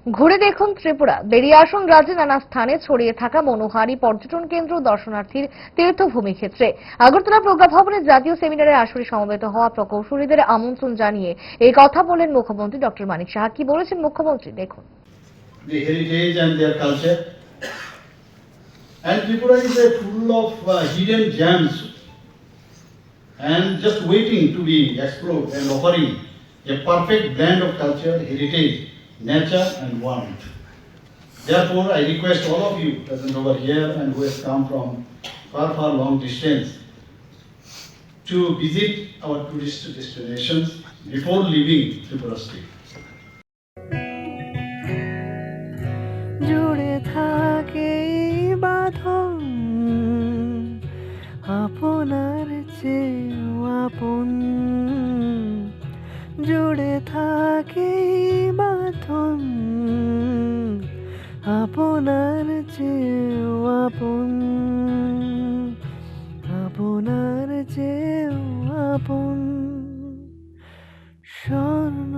ঘুরে দেখুন ত্রিপুরা। বেরিয়ে আসুন রাজ্যে নানা স্থানে ছড়িয়ে থাকা মনোহারী পর্যটন কেন্দ্র, দর্শনার্থীর তীর্থভূমি ক্ষেত্রে। আগরতলা প্রজ্ঞা ভবনে জাতীয় সেমিনারে আসরে সমবেত হওয়া প্রকৌশলীদের আমন্ত্রণ জানিয়ে এই কথা বলেন মুখ্যমন্ত্রী ডক্টর মানিক সাহা। কি বলেছেন মুখ্যমন্ত্রী দেখুন। The heritage and their culture, and Tripura is full of hidden gems and just waiting to be explored and offering a perfect blend of culture, heritage, nature and warmth. Therefore, I request all of you present over here and who have come from far long distance to visit our tourist destinations before leaving Tripura state. জুড়ে থাকে বাঁধন আপনার চেয়েও আপন, জুড়ে থাকে বাঁধন আপনার চেয়েও আপন, আপনার চেয়েও আপন। স্বর্ণ